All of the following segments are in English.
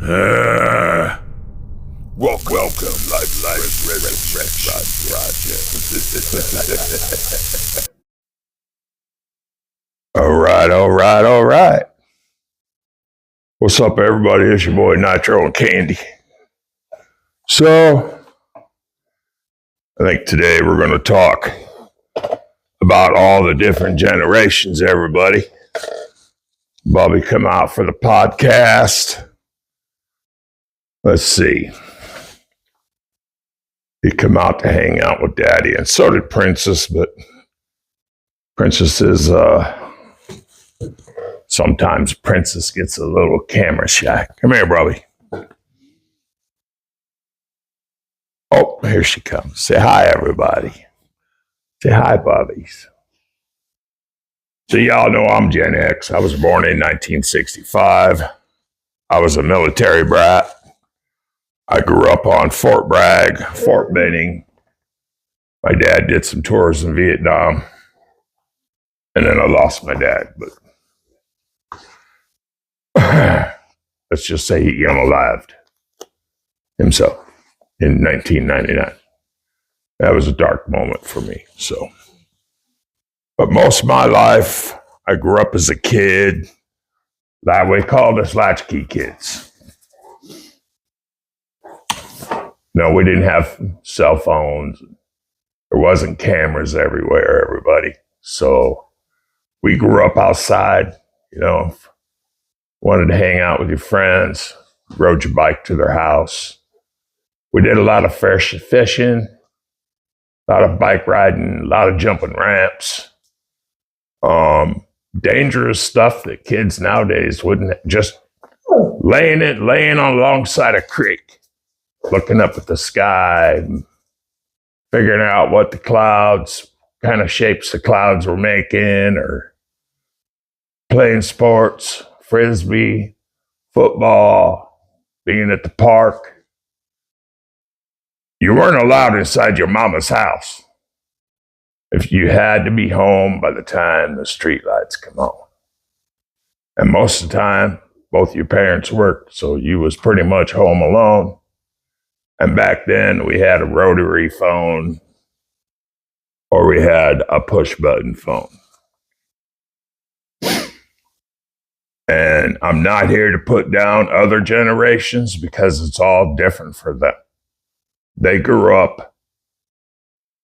Welcome, Life Project. All right. What's up, everybody? It's your boy Nitro and Candy. So, I think today we're going to talk about all the different generations, everybody. Bobby come out for the podcast. Let's see. He come out to hang out with Daddy, and so did Princess, but Princess is, sometimes Princess gets a little camera shy. Come here, Bobby. Oh, here she comes. Say hi, everybody. Say hi, Bobbies. So y'all know I'm Gen X. I was born in 1965. I was a military brat. I grew up on Fort Bragg, Fort Benning. My dad did some tours in Vietnam. And then I lost my dad. But let's just say he unalived himself in 1999. That was a dark moment for me. But most of my life, I grew up as a kid. That we called us latchkey kids. No, we didn't have cell phones. There wasn't cameras everywhere, everybody. So we grew up outside, wanted to hang out with your friends, rode your bike to their house. We did a lot of fishing, a lot of bike riding, a lot of jumping ramps. Dangerous stuff that kids nowadays wouldn't, just laying on alongside a creek, looking up at the sky, figuring out what the clouds, kind of shapes the clouds were making, or playing sports, frisbee, football, being at the park. You weren't allowed inside your mama's house if you had to be home by the time the streetlights come on. And most of the time, both your parents worked, so you was pretty much home alone. And back then, we had a rotary phone or we had a push-button phone. And I'm not here to put down other generations because it's all different for them. They grew up.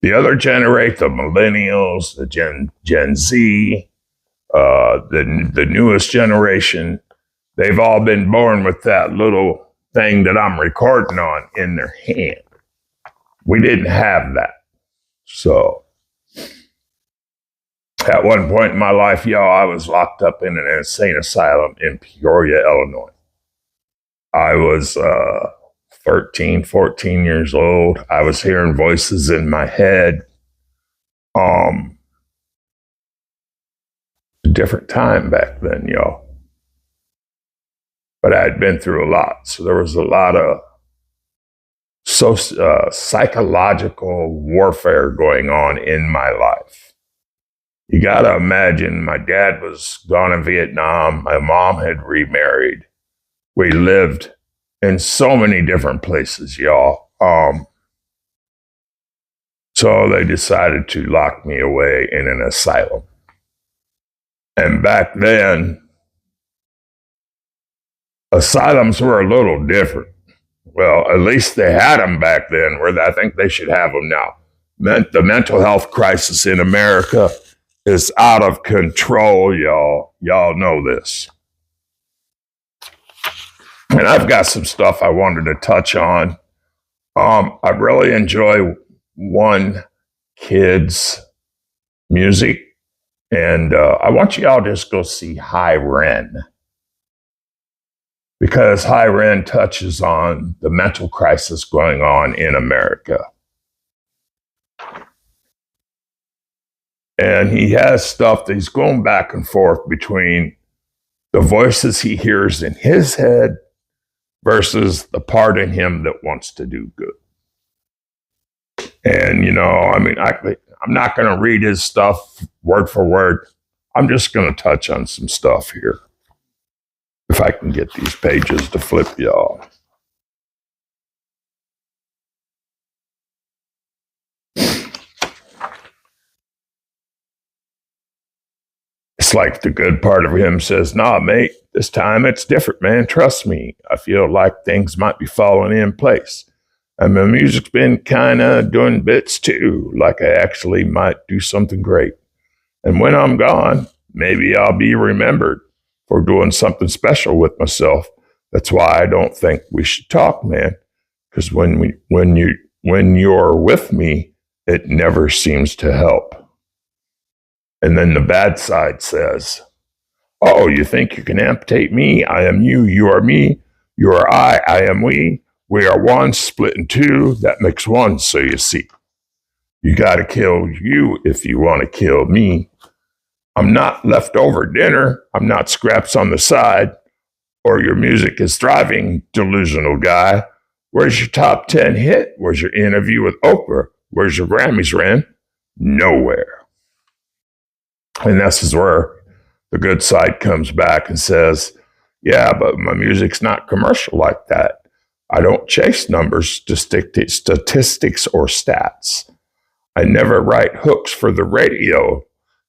The other generation, the millennials, the Gen Z, the newest generation, they've all been born with that little thing that I'm recording on in their hand. We didn't have that. So at one point in my life, I was locked up in an insane asylum in Peoria, Illinois. I was 13, 14 years old. I was hearing voices in my head. A different time back then, y'all. But I had been through a lot. So there was a lot of psychological warfare going on in my life. You got to imagine, my dad was gone in Vietnam. My mom had remarried. We lived in so many different places, y'all. So they decided to lock me away in an asylum. And back then, asylums were a little different. Well, at least they had them back then, where I think they should have them now. The mental health crisis in America is out of control, y'all. Y'all know this. And I've got some stuff I wanted to touch on. I really enjoy one kid's music. And I want y'all to just go see High Ren. Because High Ren touches on the mental crisis going on in America. And he has stuff that he's going back and forth between the voices he hears in his head versus the part in him that wants to do good. And, I'm not going to read his stuff word for word. I'm just going to touch on some stuff here. If if I can get these pages to flip, y'all. It's like the good part of him says, nah, mate, this time it's different, man. Trust me. I feel like things might be falling in place. And my music's been kind of doing bits too, like I actually might do something great. And when I'm gone, maybe I'll be remembered for doing something special with myself. That's why I don't think we should talk, man. Because when you're with me, it never seems to help. And then the bad side says, oh, you think you can amputate me? I am you, you are me, you are I am we. We are one, split in two, that makes one, so you see. You gotta kill you if you want to kill me. I'm not leftover dinner, I'm not scraps on the side, or your music is thriving, delusional guy. Where's your top 10 hit? Where's your interview with Oprah? Where's your Grammys, Ren? Nowhere. And this is where the good side comes back and says, yeah, but my music's not commercial like that. I don't chase numbers, statistics, or stats. I never write hooks for the radio.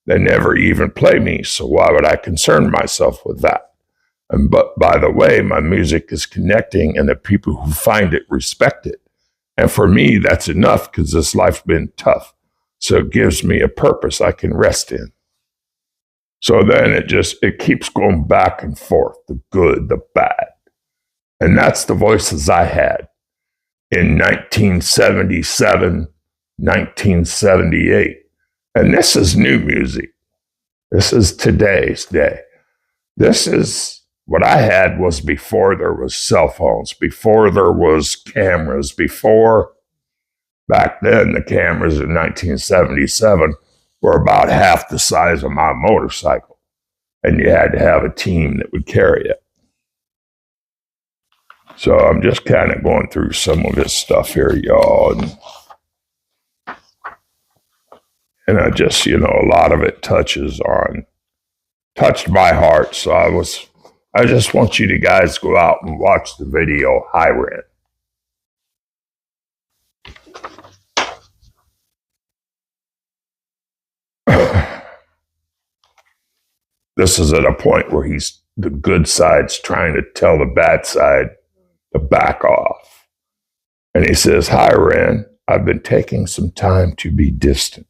They never even play me, so why would I concern myself with that? But by the way, my music is connecting, and the people who find it respect it. And for me, that's enough because this life's been tough. So it gives me a purpose I can rest in. So then it keeps going back and forth, the good, the bad. And that's the voices I had in 1977, 1978. And this is new music. This is today's day. This is what I had was before there was cell phones, before there was cameras, before back then the cameras in 1977 were about half the size of my motorcycle. And you had to have a team that would carry it. So I'm just kind of going through some of this stuff here, y'all. And I just, a lot of it touched my heart. So I just want you to guys go out and watch the video, Hi Ren. This is at a point where the good side's trying to tell the bad side to back off. And he says, hi, Ren, I've been taking some time to be distant.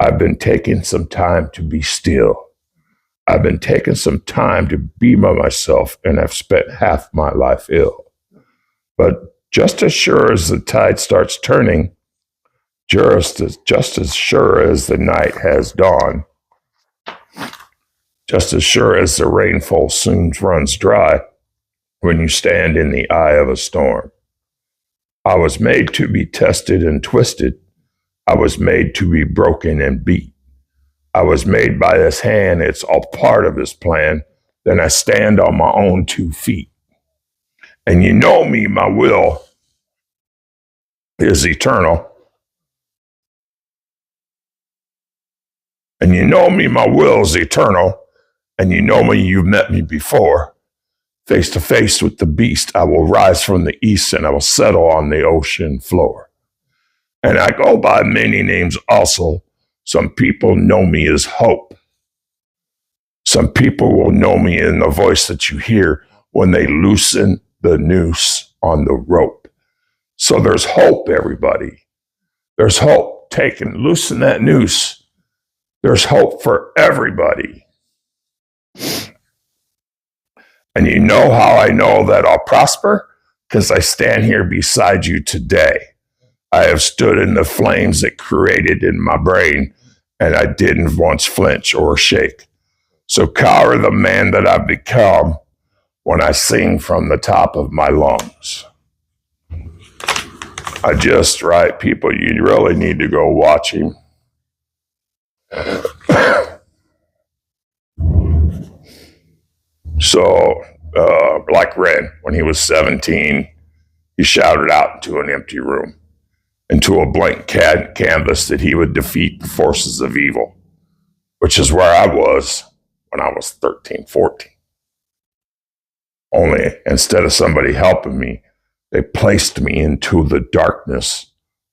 I've been taking some time to be still. I've been taking some time to be by myself, and I've spent half my life ill. But just as sure as the tide starts turning, just as sure as the night has dawned, just as sure as the rainfall soon runs dry when you stand in the eye of a storm. I was made to be tested and twisted. I was made to be broken and beat. I was made by his hand. It's all part of his plan. Then I stand on my own 2 feet. And you know me, my will is eternal. And you know me, my will is eternal. And you know me, you've met me before. Face to face with the beast, I will rise from the east and I will settle on the ocean floor. And I go by many names also. Some people know me as Hope. Some people will know me in the voice that you hear when they loosen the noose on the rope. So there's hope, everybody. There's hope. Loosen that noose. There's hope for everybody. And you know how I know that I'll prosper? Because I stand here beside you today. I have stood in the flames that created in my brain, and I didn't once flinch or shake. So cower the man that I've become when I sing from the top of my lungs. Right, people, you really need to go watch him. So, like Ren, when he was 17, he shouted out into an empty room, into a blank canvas that he would defeat the forces of evil, which is where I was when I was 13, 14. Only instead of somebody helping me, they placed me into the darkness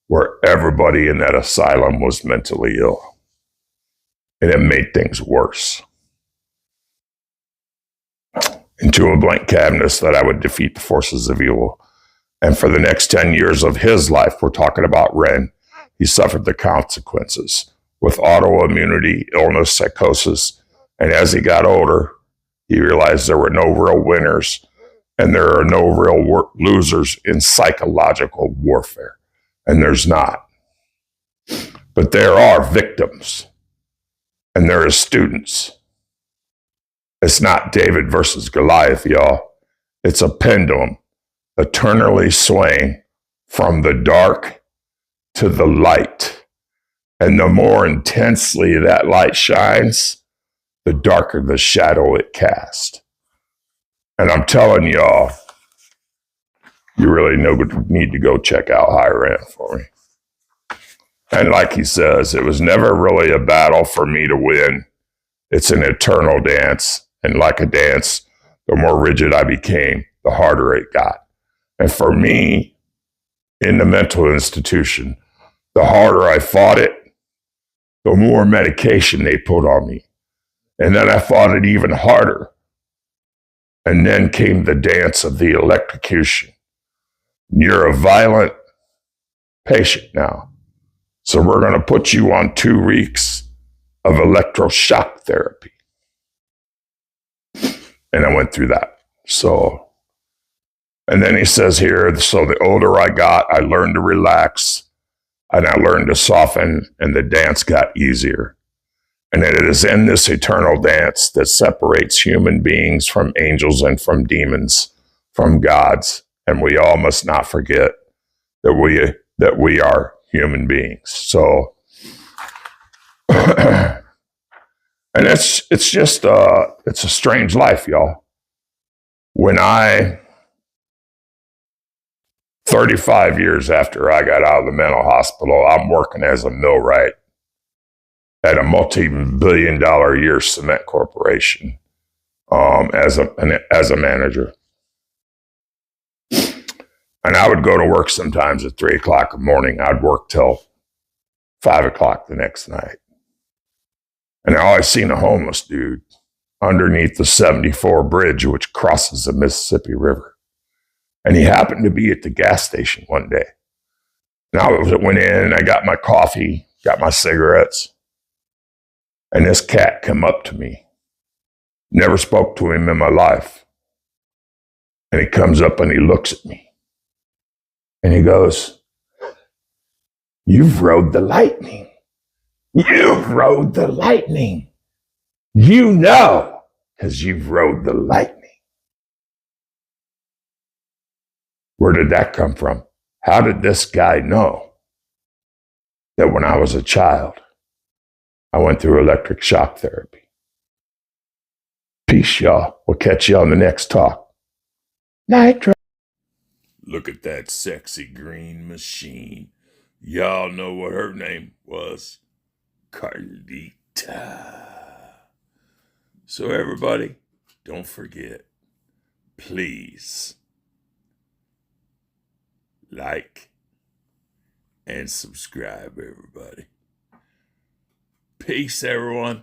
where everybody in that asylum was mentally ill. And it made things worse. Into a blank canvas that I would defeat the forces of evil. And for the next 10 years of his life, we're talking about Ren, he suffered the consequences with autoimmunity, illness, psychosis. And as he got older, he realized there were no real winners and there are no real losers in psychological warfare. And there's not. But there are victims and there are students. It's not David versus Goliath, y'all. It's a pendulum eternally swaying from the dark to the light. And the more intensely that light shines, the darker the shadow it casts. And I'm telling y'all, you really need to go check out High Ren for me. And like he says, it was never really a battle for me to win. It's an eternal dance. And like a dance, the more rigid I became, the harder it got. And for me, in the mental institution, the harder I fought it, the more medication they put on me. And then I fought it even harder. And then came the dance of the electrocution. You're a violent patient now. So we're going to put you on 2 weeks of electroshock therapy. And I went through that. So, and then he says here, so the older I got, I learned to relax and I learned to soften and the dance got easier. And it is in this eternal dance that separates human beings from angels and from demons, from gods. And we all must not forget that we are human beings. So, and it's just, it's a strange life, y'all. When 35 years after I got out of the mental hospital, I'm working as a millwright at a multi-billion-dollar a year cement corporation as a manager. And I would go to work sometimes at 3 o'clock in the morning. I'd work till 5 o'clock the next night. And I always seen a homeless dude underneath the 74 bridge, which crosses the Mississippi River. And he happened to be at the gas station one day. And I went in and I got my coffee, got my cigarettes. And this cat come up to me. Never spoke to him in my life. And he comes up and he looks at me. And he goes, "You've rode the lightning. You've rode the lightning. You know, because you've rode the lightning." Where did that come from? How did this guy know that when I was a child, I went through electric shock therapy? Peace, y'all. We'll catch you on the next talk. Nitro. Look at that sexy green machine. Y'all know what her name was. Carlita. So everybody, don't forget, please like and subscribe, everybody. Peace, everyone.